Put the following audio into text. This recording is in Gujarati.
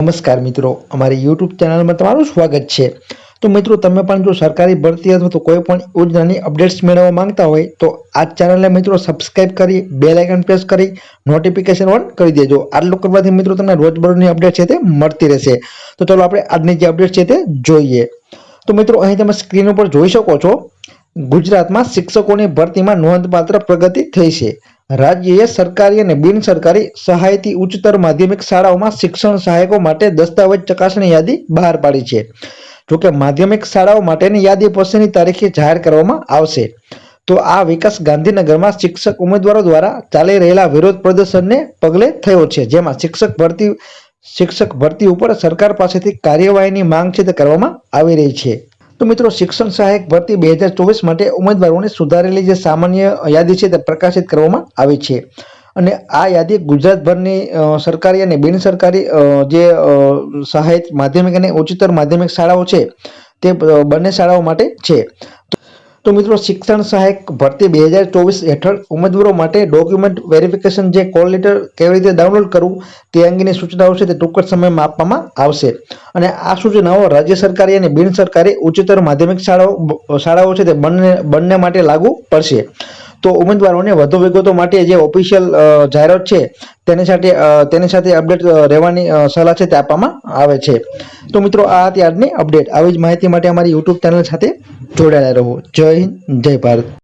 નમસ્કાર મિત્રો, અમારી યુટ્યુબ ચેનલમાં તમારું સ્વાગત છે। તો મિત્રો, તમે પણ જો સરકારી ભરતી અથવા તો કોઈ પણ યોજનાની અપડેટ્સ મેળવવા માંગતા હોય તો આ ચેનલને મિત્રો સબસ્ક્રાઇબ કરી બેલ આઇકન પ્રેસ કરી નોટિફિકેશન ઓન કરી દેજો। આટલું કરવાથી મિત્રો તમને રોજબરોજની અપડેટ છે તે મળતી રહેશે। તો ચાલો આપણે આજની જે અપડેટ છે તે જોઈએ। તો મિત્રો, અહીં તમે સ્ક્રીન ઉપર જોઈ શકો છો, ગુજરાતમાં શિક્ષકોની ભરતીમાં નોંધપાત્ર પ્રગતિ થઈ છે। રાજ્યએ સરકારી અને બિન સરકારી સહાયથી ઉચ્ચતર માધ્યમિક શાળાઓમાં શિક્ષણ સહાયકો માટે દસ્તાવેજ ચકાસણી યાદી બહાર પાડી છે। જોકે માધ્યમિક શાળાઓ માટેની યાદી પછીની તારીખે જાહેર કરવામાં આવશે। તો આ વિકાસ ગાંધીનગરમાં શિક્ષક ઉમેદવારો દ્વારા ચાલી રહેલા વિરોધ પ્રદર્શનને પગલે થયો છે, જેમાં શિક્ષક ભરતી ઉપર સરકાર પાસેથી કાર્યવાહીની માંગ છે તે કરવામાં આવી રહી છે। તો મિત્રો, શિક્ષણ સહાયક ભરતી 2024 માટે ઉમેદવારોની સુધારેલી જે સામાન્ય યાદી છે તે પ્રકાશિત કરવામાં આવી છે અને આ યાદી ગુજરાતભરની સરકારી અને બિન સરકારી જે સહાયક માધ્યમિક અને ઉચ્ચતર માધ્યમિક શાળાઓ છે તે બંને શાળાઓ માટે છે। તો મિત્રો, શિક્ષણ સહાયક ભરતી 2024 હેઠળ ઉમેદવારો માટે ડોક્યુમેન્ટ વેરિફિકેશન જે કોલ લેટર કેવી રીતે ડાઉનલોડ કરવું તે અંગેની સૂચનાઓ છે તે ટૂંક જ સમયમાં આપવામાં આવશે અને આ સૂચનાઓ રાજ્ય સરકારી અને બિન સરકારી ઉચ્ચતર માધ્યમિક શાળાઓ છે તે બંને માટે લાગુ પડશે। તો ઉમેદવારોને વધુ વિગતો માટે જે ઓફિશિયલ જાહેરાત છે તેની સાથે અપડેટ રહેવાની સલાહ છે તે આપવામાં આવે છે। તો મિત્રો, આ હતી આજની અપડેટ। આવી જ માહિતી માટે અમારી યુટ્યુબ ચેનલ સાથે જોડાયેલા રહો। જય હિન્દ, જય ભારત।